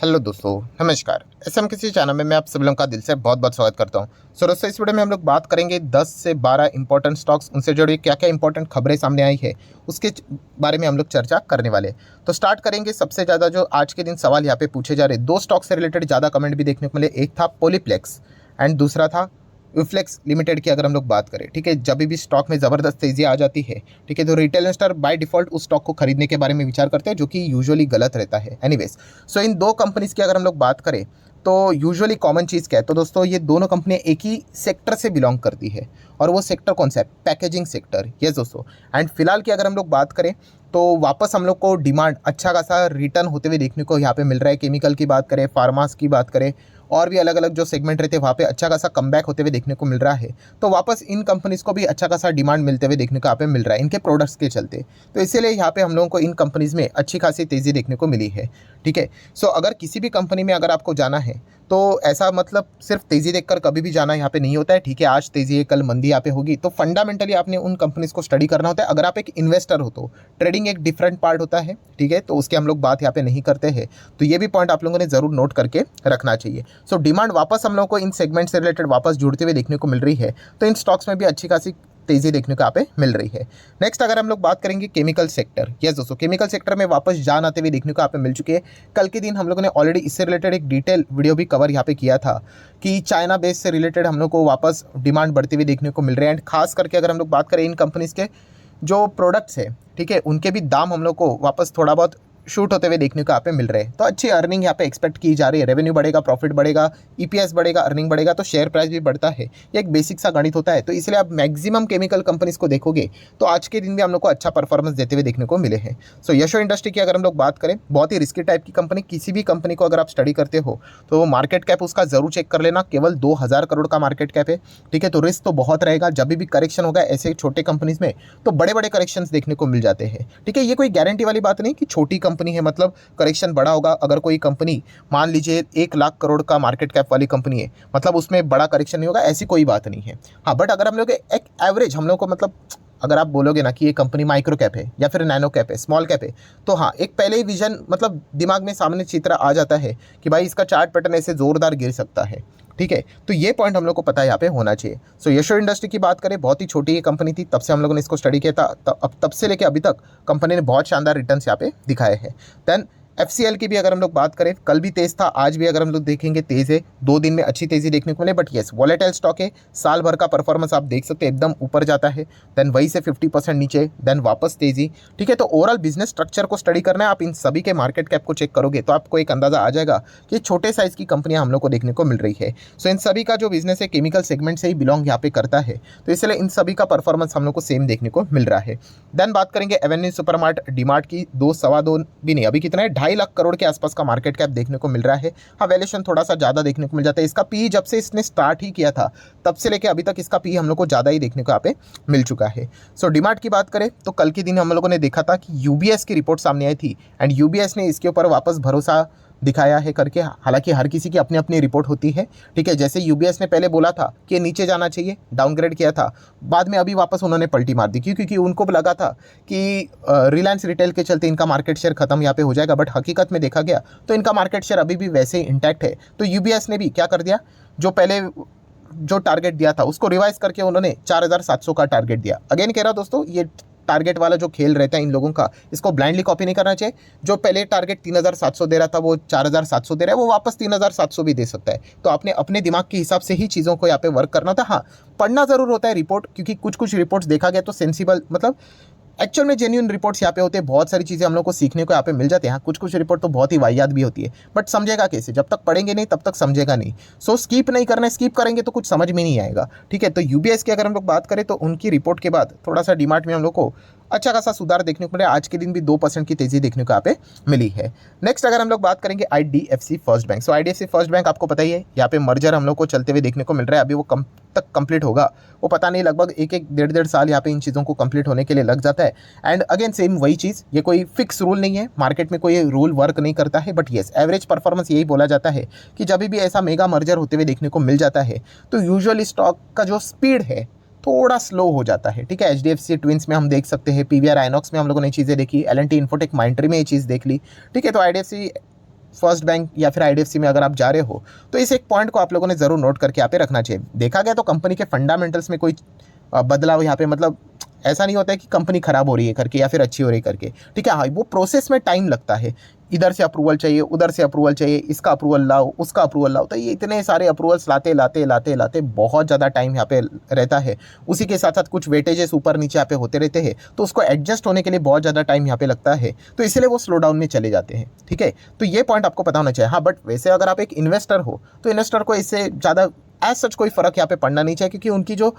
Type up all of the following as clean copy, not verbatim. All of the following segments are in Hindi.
हेलो दोस्तों, नमस्कार। एसएम किसी चैनल में मैं आप सभी लोगों का दिल से बहुत बहुत स्वागत करता हूं। सो दोस्तों, इस वीडियो में हम लोग बात करेंगे 10 से 12 इंपॉर्टेंट स्टॉक्स, उनसे जुड़ी क्या क्या इंपॉर्टेंट खबरें सामने आई है उसके बारे में हम लोग चर्चा करने वाले। तो स्टार्ट करेंगे। सबसे ज़्यादा जो आज के दिन सवाल यहाँ पे पूछे जा रहे, दो स्टॉक से रिलेटेड ज़्यादा कमेंट भी देखने को मिले। एक था पोलीप्लेक्स एंड दूसरा था यूफ्लेक्स लिमिटेड की। अगर हम लोग बात करें, ठीक है, जब भी स्टॉक में ज़बरदस्त तेज़ी आ जाती है, ठीक है, तो रिटेल इन्वेस्टर बाय डिफ़ॉल्ट उस स्टॉक को खरीदने के बारे में विचार करते हैं, जो कि यूजुअली गलत रहता है। एनीवेज, सो इन दो कंपनीज़ की अगर हम लोग बात करें तो यूजुअली कॉमन चीज़ क्या है, तो दोस्तों ये दोनों कंपनियां एक ही सेक्टर से बिलोंग करती है। और वो सेक्टर कौन सा है? Packaging sector. यस दोस्तों। एंड फिलहाल की अगर हम लोग बात करें तो वापस हम लोग को डिमांड अच्छा खासा रिटर्न होते हुए देखने को यहाँ पे मिल रहा है। केमिकल की बात करें, फार्मास की बात करें, और भी अलग अलग जो सेगमेंट रहते हैं वहाँ पे अच्छा खासा कमबैक होते हुए देखने को मिल रहा है। तो वापस इन कंपनीज़ को भी अच्छा खासा डिमांड मिलते हुए देखने को यहाँ पे मिल रहा है इनके प्रोडक्ट्स के चलते। तो इसीलिए यहाँ पे हम लोगों को इन कंपनीज़ में अच्छी खासी तेज़ी देखने को मिली है। ठीक है। सो अगर किसी भी कंपनी में अगर आपको जाना है तो ऐसा मतलब सिर्फ तेज़ी देखकर कभी भी जाना यहाँ पे नहीं होता है। ठीक है, आज तेज़ी है कल मंदी यहाँ पे होगी, तो फंडामेंटली आपने उन कंपनीज़ को स्टडी करना होता है। अगर आप एक इन्वेस्टर हो तो ट्रेडिंग एक डिफरेंट पार्ट होता है, ठीक है, तो उसके हम लोग बात यहाँ पे नहीं करते हैं। तो ये भी पॉइंट आप लोगों ने ज़रूर नोट करके रखना चाहिए। सो डिमांड वापस हम लोग को इन सेगमेंट से रिलेटेड वापस जुड़ते हुए देखने को मिल रही है, तो इन स्टॉक्स में भी अच्छी खासी तेज़ी देखने को यहाँ पे मिल रही है। नेक्स्ट अगर हम लोग बात करेंगे केमिकल सेक्टर। यस दोस्तों, केमिकल सेक्टर में वापस जान आते हुए देखने को यहाँ पे मिल चुकी है। कल के दिन हम लोगों ने ऑलरेडी इससे रिलेटेड एक डिटेल वीडियो भी कवर यहाँ पे किया था कि चाइना बेस से रिलेटेड हम लोग को वापस डिमांड बढ़ती हुई देखने को मिल रही है। एंड खास करके अगर हम लोग बात करें इन कंपनीज़ के जो प्रोडक्ट्स है, ठीक है, उनके भी दाम हम लोग को वापस थोड़ा बहुत शूट होते हुए देखने को यहाँ पे मिल रहे हैं। तो अच्छी अर्निंग यहाँ पे एक्सपेक्ट की जा रही है। रेवेन्यू बढ़ेगा, प्रॉफिट बढ़ेगा, ईपीएस बढ़ेगा, अर्निंग बढ़ेगा, तो शेयर प्राइस भी बढ़ता है। ये एक बेसिक सा गणित होता है। तो इसलिए आप मैक्सिमम केमिकल कंपनीज को देखोगे तो आज के दिन भी हम लोग को अच्छा परफॉर्मेंस देते हुए देखने को मिले हैं। सो यशो इंडस्ट्री की अगर हम लोग बात करें, बहुत ही रिस्की टाइप की कंपनी। किसी भी कंपनी को अगर आप स्टडी करते हो तो मार्केट कैप उसका जरूर चेक कर लेना। केवल 2000 करोड़ का मार्केट कैप है, ठीक है, तो रिस्क तो बहुत रहेगा। जब भी करेक्शन होगा ऐसे छोटे कंपनीज में तो बड़े बड़े करेक्शंस देखने को मिल जाते हैं। ठीक है, ये कोई गारंटी वाली बात नहीं कि छोटी कंपनी है मतलब करेक्शन बड़ा होगा। अगर कोई कंपनी मान लीजिए 1 लाख करोड़ का मार्केट कैप वाली कंपनी है, मतलब उसमें बड़ा करेक्शन नहीं होगा, ऐसी कोई बात नहीं है। हाँ, बट अगर हम लोग एक एवरेज हम लोग को मतलब अगर आप बोलोगे ना कि ये कंपनी माइक्रो कैप है या फिर नैनो कैप है, स्मॉल कैप है, तो हाँ, एक पहले ही विजन मतलब दिमाग में सामने चित्र आ जाता है कि भाई इसका चार्ट पैटर्न ऐसे जोरदार गिर सकता है। ठीक है, तो ये पॉइंट हम लोग को पता है यहाँ पे होना चाहिए। सो यशो इंडस्ट्री की बात करें, बहुत ही छोटी ये कंपनी थी, तब से हम लोगों ने इसको स्टडी किया था। तब से लेकर अभी तक कंपनी ने बहुत शानदार रिटर्न्स यहाँ पे दिखाए हैं। देन एफसीएल की भी अगर हम लोग बात करें, कल भी तेज था, आज भी अगर हम लोग देखेंगे तेज है। 2 दिन में अच्छी तेजी देखने को मिले, बट येस वॉलेटाइल स्टॉक है। साल भर का परफॉर्मेंस आप देख सकते हैं, एकदम ऊपर जाता है, देन वही से 50% नीचे, देन वापस तेजी। ठीक है, तो ओवरऑल बिजनेस स्ट्रक्चर को स्टडी करना है। आप इन सभी के मार्केट कैप को चेक करोगे तो आपको एक अंदाजा आ जाएगा कि छोटे साइज की कंपनियां हम लोग को देखने को मिल रही है। सो इन सभी का जो बिजनेस है केमिकल सेगमेंट से ही बिलोंग यहाँ पे करता है, तो इसलिए इन सभी का परफॉर्मेंस हम लोग को सेम देखने को मिल रहा है। देन बात करेंगे एवेन्यू सुपरमार्ट डीमार्ट की। 2-2.25 भी नहीं, अभी कितना है, 2.5 लाख करोड़ के आसपास का मार्केट कैप देखने को मिल रहा है। हाँ, वैल्यूएशन थोड़ा सा ज्यादा देखने को मिल जाता है। इसका पी जब से इसने स्टार्ट ही किया था तब से लेके अभी तक इसका पी हम लोग को ज्यादा ही देखने को यहाँ पे मिल चुका है। सो डीमार्ट की बात करें तो कल के दिन हम लोगों ने देखा था कि यूबीएस की रिपोर्ट सामने आई थी एंड यूबीएस ने इसके ऊपर वापस भरोसा दिखाया है करके। हालांकि हर किसी की अपनी अपनी रिपोर्ट होती है, ठीक है। जैसे यूबीएस ने पहले बोला था कि नीचे जाना चाहिए, डाउनग्रेड किया था, बाद में अभी वापस उन्होंने पलटी मार दी। क्यों? क्योंकि उनको लगा था कि रिलायंस रिटेल के चलते इनका मार्केट शेयर खत्म यहाँ पे हो जाएगा, बट हकीकत में देखा गया तो इनका मार्केट शेयर अभी भी वैसे ही इंटैक्ट है। तो यूबीएस ने भी क्या कर दिया, जो पहले जो टारगेट दिया था उसको रिवाइज करके उन्होंने 4700 का टारगेट दिया। अगेन कह रहा दोस्तों, ये टारगेट वाला जो खेल रहता है इन लोगों का, इसको ब्लाइंडली कॉपी नहीं करना चाहिए। जो पहले टारगेट 3700 दे रहा था वो 4700 दे रहा है, वो वापस 3700 भी दे सकता है। तो आपने अपने दिमाग के हिसाब से ही चीज़ों को यहाँ पे वर्क करना था। हाँ, पढ़ना ज़रूर होता है रिपोर्ट, क्योंकि कुछ कुछ रिपोर्ट्स देखा गया तो सेंसिबल मतलब एक्चुअल में जेन्युइन रिपोर्ट्स यहाँ पे होते हैं। बहुत सारी चीज़ें हम लोग को सीखने को यहाँ पे मिल जाते हैं। कुछ कुछ रिपोर्ट तो बहुत ही वाहियात भी होती है, बट समझेगा कैसे? जब तक पढ़ेंगे नहीं तब तक समझेगा नहीं। सो स्किप नहीं करना है, स्किप करेंगे तो कुछ समझ में नहीं आएगा। ठीक है, तो यूबीएस की अगर हम लोग बात करें तो उनकी रिपोर्ट के बाद थोड़ा सा डीमार्ट में हम लोग को अच्छा खासा सुधार देखने को मिला। आज के दिन भी 2% की तेजी देखने को यहाँ पे मिली है। नेक्स्ट अगर हम लोग बात करेंगे आईडीएफसी फर्स्ट बैंक। सो आईडीएफसी फर्स्ट बैंक आपको पता ही है, यहाँ पे मर्जर हम लोग को चलते हुए देखने को मिल रहा है। अभी वो कब तक कंप्लीट होगा वो पता नहीं, लगभग एक 1.5 साल यहाँ पे इन चीज़ों को कंप्लीट होने के लिए लग जाता है। एंड अगेन सेम वही चीज़, ये कोई फिक्स रूल नहीं है, मार्केट में कोई रूल वर्क नहीं करता है, बट येस एवरेज परफॉर्मेंस यही बोला जाता है कि जब भी ऐसा मेगा मर्जर होते हुए देखने को मिल जाता है तो यूजुअली स्टॉक का जो स्पीड है थोड़ा स्लो हो जाता है। ठीक है, एचडीएफसी ट्विंस में हम देख सकते हैं, पीवीआर आइनॉक्स में हम लोगों ने चीज़ें देखी, एलएनटी इन्फोटेक माइंट्री में ये चीज़ देख ली। ठीक है, तो आईडीएफसी फर्स्ट बैंक या फिर आईडीएफसी में अगर आप जा रहे हो, तो इस एक पॉइंट को आप लोगों ने ज़रूर नोट करके यहाँ पे रखना चाहिए। देखा गया तो कंपनी के फंडामेंटल्स में कोई बदलाव यहाँ पे मतलब ऐसा नहीं होता है कि कंपनी खराब हो रही है करके या फिर अच्छी हो रही है करके, ठीक है। हाँ, वो प्रोसेस में टाइम लगता है, इधर से अप्रूवल चाहिए, उधर से अप्रूवल चाहिए, इसका अप्रूवल लाओ, उसका अप्रूवल लाओ, तो ये इतने सारे अप्रूवल्स लाते लाते लाते लाते बहुत ज़्यादा टाइम यहाँ पे रहता है। उसी के साथ साथ कुछ वेटेजेस ऊपर नीचे यहाँ पे होते रहते हैं, तो उसको एडजस्ट होने के लिए बहुत ज़्यादा टाइम यहाँ पे लगता है, तो इसलिए वो स्लो डाउन में चले जाते हैं, ठीक है। तो ये पॉइंट आपको पता होना चाहिए। हाँ, बट वैसे अगर आप एक इन्वेस्टर हो तो इन्वेस्टर को इससे ज़्यादा एज सच कोई फ़र्क यहाँ पे पड़ना नहीं चाहिए, क्योंकि उनकी जो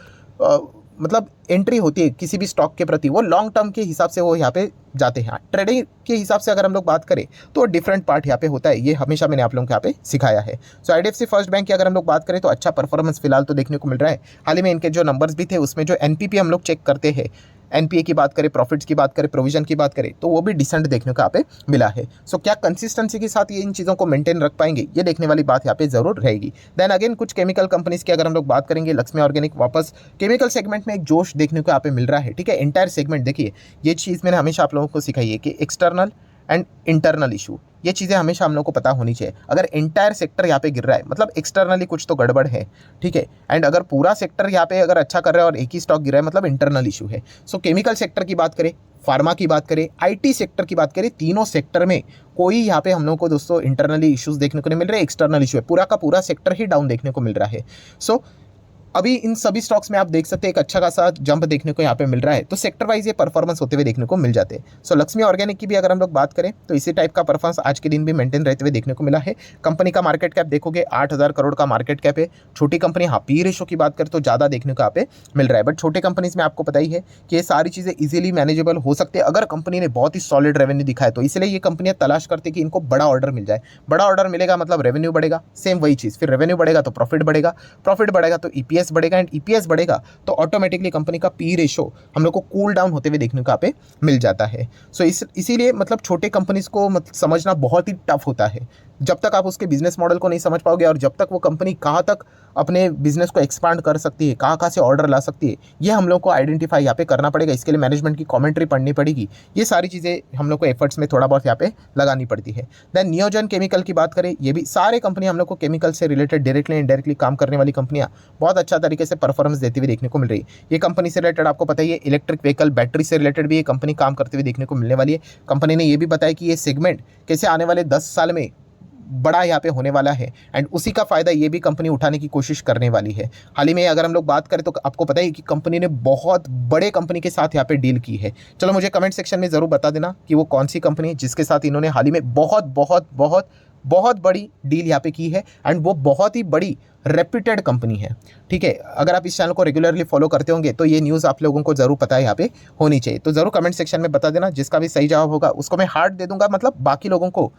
मतलब एंट्री होती है किसी भी स्टॉक के प्रति, वो लॉन्ग टर्म के हिसाब से वो यहाँ पे जाते हैं। ट्रेडिंग के हिसाब से अगर हम लोग बात करें तो डिफरेंट पार्ट यहाँ पे होता है, ये हमेशा मैंने आप लोगों को यहाँ पे सिखाया है। सो आईडीएफसी फर्स्ट बैंक की अगर हम लोग बात करें तो अच्छा परफॉर्मेंस फिलहाल तो देखने को मिल रहा है। हाल ही में इनके जो नंबर्स भी थे उसमें जो एनपीपी हम लोग चेक करते हैं, एनपीए की बात करें, प्रॉफिट्स की बात करें, प्रोविजन की बात करें, तो वो भी डिसेंट देखने को यहाँ पे मिला है। सो क्या कंसिस्टेंसी के साथ ये इन चीज़ों को मेंटेन रख पाएंगे, ये देखने वाली बात यहाँ पे जरूर रहेगी। देन अगेन कुछ केमिकल कंपनीज की अगर हम लोग बात करेंगे, लक्ष्मी ऑर्गेनिक वापस केमिकल सेगमेंट में एक जोश देखने को यहाँ पे मिल रहा है, ठीक है। एंटायर सेगमेंट देखिए, ये चीज़ मैंने हमेशा आप लोगों को सिखाई है कि एक्सटर्नल एंड इंटरनल इशू, ये चीज़ें हमेशा हम लोग को पता होनी चाहिए। अगर एंटायर सेक्टर यहाँ पे गिर रहा है मतलब एक्सटर्नली कुछ तो गड़बड़ है, ठीक है। एंड अगर पूरा सेक्टर यहाँ पे अगर अच्छा कर रहा है और एक ही स्टॉक गिर रहा है मतलब इंटरनल इशू है। सो केमिकल सेक्टर की बात करें, फार्मा की बात करें, आईटी सेक्टर की बात करें, तीनों सेक्टर में कोई यहाँ पे हम लोग को दोस्तों इंटरनली इश्यूज देखने को नहीं मिल रहे, एक्सटर्नल इशू है, पूरा का पूरा सेक्टर ही डाउन देखने को मिल रहा है। सो अभी इन सभी स्टॉक्स में आप देख सकते हैं एक अच्छा खासा जंप देखने को यहाँ पे मिल रहा है, तो सेक्टर वाइज ये परफॉर्मेंस होते हुए देखने को मिल जाते हैं। सो लक्ष्मी ऑर्गेनिक की भी अगर हम लोग बात करें तो इसी टाइप का परफॉर्मेंस आज के दिन भी मेंटेन रहते हुए देखने को मिला है। कंपनी का मार्केट कैप देखोगे 8,000 करोड़ का मार्केट कैप है। छोटी कंपनी, हाँ, पी रेशो की बात करें तो ज़्यादा देखने को यहाँ पे मिल रहा है, बट छोटे कंपनीज में आपको पता ही है कि ये सारी चीज़ें ईजिली मैनेजेबल हो सकते हैं अगर कंपनी ने बहुत ही सॉलिड रेवेन्यू दिखाए तो। इसलिए ये कंपनियां तलाश करती है कि इनको बड़ा ऑर्डर मिल जाए, बड़ा ऑर्डर मिलेगा मतलब रेवेन्यू बढ़ेगा, सेम वही चीज़, फिर रेवेन्यू बढ़ेगा तो प्रॉफिट बढ़ेगा, प्रॉफिट बढ़ेगा तो ईपीएस बढ़ेगा, एंड ईपीएस बढ़ेगा तो ऑटोमेटिकली कंपनी का पी रेशो हम लोग को कूल डाउन होते हुए देखने को यहाँ पे मिल जाता है। सो इसीलिए मतलब छोटे कंपनीज को समझना बहुत ही टफ होता है। जब तक आप उसके बिजनेस मॉडल को नहीं समझ पाओगे और जब तक वो कंपनी कहाँ तक अपने बिजनेस को एक्सपांड कर सकती है, कहाँ से ऑर्डर ला सकती है, ये हम लोग को आइडेंटिफाई यहाँ पे करना पड़ेगा। इसके लिए मैनेजमेंट की कमेंट्री पढ़नी पड़ेगी, ये सारी चीज़ें हम लोग को एफर्ट्स में थोड़ा बहुत यहाँ पे लगानी पड़ती है। देन नियोजन केमिकल की बात करें, ये भी सारे कंपनी हम लोग को केमिकल से रिलेटेड डायरेक्टली इनडायरेक्टली काम करने वाली कंपनियाँ बहुत अच्छा तरीके से परफॉर्मेंस देती हुई देखने को मिल रही है। ये कंपनी से रिलेटेड आपको पता ही है, इलेक्ट्रिक व्हीकल बैटरी से रिलेटेड भी ये कंपनी काम करते हुए देखने को मिलने वाली है। कंपनी ने ये भी बताया कि ये सेगमेंट कैसे आने वाले 10 साल में बड़ा यहाँ पे होने वाला है, एंड उसी का फायदा ये भी कंपनी उठाने की कोशिश करने वाली है। हाल ही में अगर हम लोग बात करें तो आपको पता है कि कंपनी ने बहुत बड़े कंपनी के साथ यहाँ पे डील की है। चलो मुझे कमेंट सेक्शन में ज़रूर बता देना कि वो कौन सी कंपनी है जिसके साथ इन्होंने हाल ही में बहुत बहुत बहुत बहुत बड़ी डील यहाँ पे की है, एंड वो बहुत ही बड़ी रेप्यूटेड कंपनी है, ठीक है। अगर आप इस चैनल को रेगुलरली फॉलो करते होंगे तो ये न्यूज़ आप लोगों को ज़रूर पता है यहाँ पे होनी चाहिए। तो ज़रूर कमेंट सेक्शन में बता देना, जिसका भी सही जवाब होगा उसको मैं हार्ट दे दूंगा, मतलब बाकी लोगों को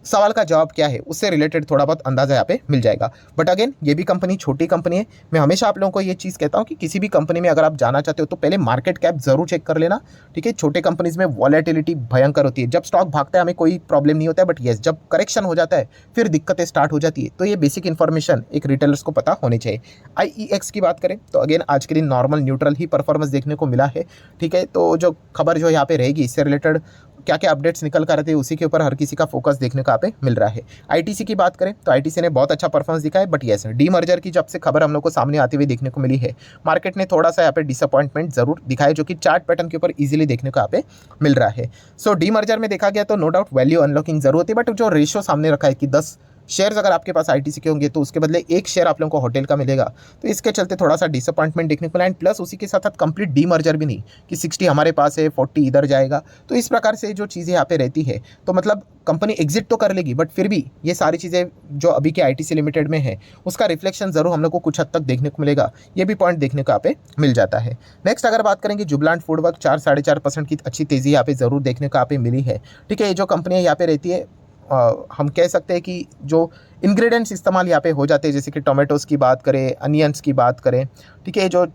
सवाल का जवाब क्या है उससे रिलेटेड थोड़ा बहुत अंदाजा यहाँ पे मिल जाएगा। बट अगेन ये भी कंपनी छोटी कंपनी है। मैं हमेशा आप लोगों को ये चीज़ कहता हूँ कि किसी भी कंपनी में अगर आप जाना चाहते हो तो पहले मार्केट कैप जरूर चेक कर लेना, ठीक है। छोटे कंपनीज में वॉलेटिलिटी भयंकर होती है, जब स्टॉक भागता है हमें कोई प्रॉब्लम नहीं होता है, बट येस जब करेक्शन हो जाता है फिर दिक्कतें स्टार्ट हो जाती है। तो ये बेसिक इन्फॉर्मेशन एक रिटेलर्स को पता होनी चाहिए। IEX की बात करें तो अगेन आज के दिन नॉर्मल न्यूट्रल ही परफॉर्मेंस देखने को मिला है, ठीक है। तो जो खबर जो यहाँ पे रहेगी इससे रिलेटेड क्या क्या अपडेट्स निकल कर आते हैं उसी के ऊपर हर किसी का फोकस देखने को यहाँ पे मिल रहा है। ITC की बात करें तो ITC ने बहुत अच्छा परफॉर्मेंस दिखा है, बट येस डीमर्जर की जब से खबर हम लोग को सामने आती हुई देखने को मिली है, मार्केट ने थोड़ा सा यहाँ पे डिसअपॉइंटमेंट जरूर दिखाया, जो कि चार्ट पैटर्न के ऊपर इजीली देखने को यहाँ पे मिल रहा है। सो डीमर्जर में देखा गया तो नो डाउट वैल्यू अनलॉकिंग जरूर होती है, बट जो रेशियो सामने रखा है कि 10 शेयर्स अगर आपके पास ITC के होंगे तो उसके बदले 1 शेयर आप लोगों को होटल का मिलेगा, तो इसके चलते थोड़ा सा डिसअपॉइंटमेंट देखने को मिला। एंड प्लस उसी के साथ साथ कंप्लीट डीमर्जर भी नहीं कि 60 हमारे पास है 40 इधर जाएगा, तो इस प्रकार से जो चीज़ें यहाँ पे रहती है तो मतलब कंपनी एग्जिट तो कर लेगी, बट फिर भी ये सारी चीज़ें जो अभी के ITC लिमिटेड में है उसका रिफ्लेक्शन जरूर हम लोग को कुछ हद तक देखने को मिलेगा, ये भी पॉइंट देखने को यहाँ पे मिल जाता है। नेक्स्ट अगर बात करेंगे जुबलांट फूडवर्क 4-4.5% की अच्छी तेज़ी यहाँ पे जरूर देखने को यहाँ पे मिली है, ठीक है। ये जो कंपनियाँ यहाँ पे रहती है हम कह सकते हैं कि जो इंग्रेडिएंट्स इस्तेमाल यहाँ पे हो जाते हैं, जैसे कि टोमेटोज़ की बात करें, अनियंस की बात करें, ठीक है, जो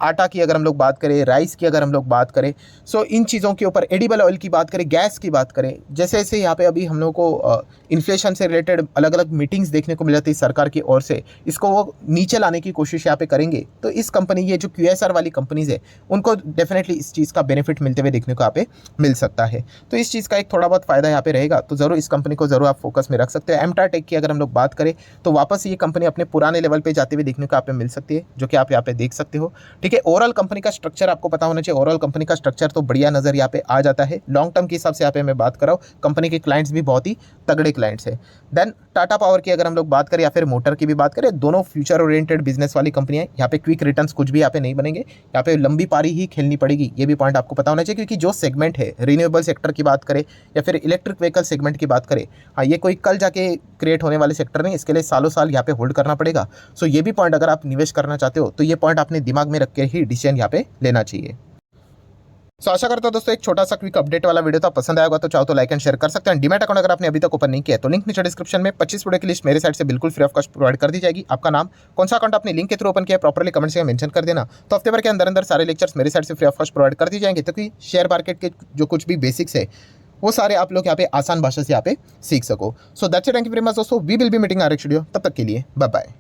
आटा की अगर हम लोग बात करें, राइस की अगर हम लोग बात करें, सो इन चीज़ों के ऊपर, एडिबल ऑयल की बात करें, गैस की बात करें, जैसे जैसे यहाँ पे अभी हम लोग को इन्फ्लेशन से रिलेटेड अलग अलग मीटिंग्स देखने को मिल जाती है सरकार की ओर से, इसको वो नीचे लाने की कोशिश यहाँ पे करेंगे। तो इस कंपनी, ये जो QSR वाली कंपनीज़ है, उनको डेफिनेटली इस चीज़ का बेनिफिट मिलते हुए देखने को यहाँ पे मिल सकता है। तो इस चीज़ का एक थोड़ा बहुत फायदा यहाँ पे रहेगा, तो ज़रूर इस कंपनी को ज़रूर आप फोकस में रख सकते हैं। एमटार टेक की अगर हम लोग बात करें तो वापस ये कंपनी अपने पुराने लेवल पे जाते हुए देखने को यहाँ पे मिल सकती है, जो कि आप यहाँ पे देख सकते हो। ठीक है, ओवरऑल कंपनी का स्ट्रक्चर आपको पता होना चाहिए। ओवरऑल कंपनी का स्ट्रक्चर तो बढ़िया नजर यहाँ पे आ जाता है। लॉन्ग टर्म के हिसाब से यहाँ पे मैं बात कर रहा हूँ, कंपनी के क्लाइंट्स भी बहुत ही तगड़े क्लाइंट्स है। देन टाटा पावर की अगर हम लोग बात करें या फिर मोटर की भी बात करें, दोनों फ्यूचर ओरिएंटेड बिजनेस वाली कंपनी है। यहाँ पे क्विक रिटर्न्स कुछ भी यहाँ पे नहीं बनेंगे, यहाँ पे लंबी पारी ही खेलनी पड़ेगी, ये भी पॉइंट आपको पता होना चाहिए। क्योंकि जो सेगमेंट है, रिन्यूएबल सेक्टर की बात करें या फिर इलेक्ट्रिक व्हीकल सेगमेंट की बात करें, हाँ, ये कोई कल जाके क्रिएट होने वाले सेक्टर नहीं, इसके लिए सालों साल यहाँ पे होल्ड करना पड़ेगा। सो ये भी पॉइंट, अगर आप निवेश करना चाहते हो तो ये पॉइंट अपने दिमाग में रख के ही डिसीजन यहाँ पे लेना चाहिए। सो आशा करता हूं दोस्तों एक छोटा सा क्विक अपडेट वाला वीडियो था, पसंद आया होगा तो चाहो तो लाइक एंड शेयर कर सकते हैं। डीमैट अकाउंट अगर आपने अभी तक ओपन नहीं किया तो लिंक नीचे डिस्क्रिप्शन में 25 वीडियो की लिस्ट मेरे साइड से बिल्कुल फ्री ऑफ कॉस्ट प्रोवाइड कर दी जाएगी। आपका नाम, कौन सा अकाउंट आपने लिंक के थ्रू ओपन किया, प्रॉपर्ली कमेंट्स में मेंशन कर देना। तो हफ्ते भर के अंदर अंदर सारे लेक्चर्स मेरे साइड से फ्री ऑफ कॉस्ट प्रोवाइड कर दी जाएंगे, ताकि शेयर मार्केट के जो कुछ भी बेसिक्स है वो सारे आप लोग यहाँ पे आसान भाषा से यहाँ पे सीख सको। So that's it, thank you very much दोस्तों, we will be meeting our next video, तब तक के लिए बाय बाय।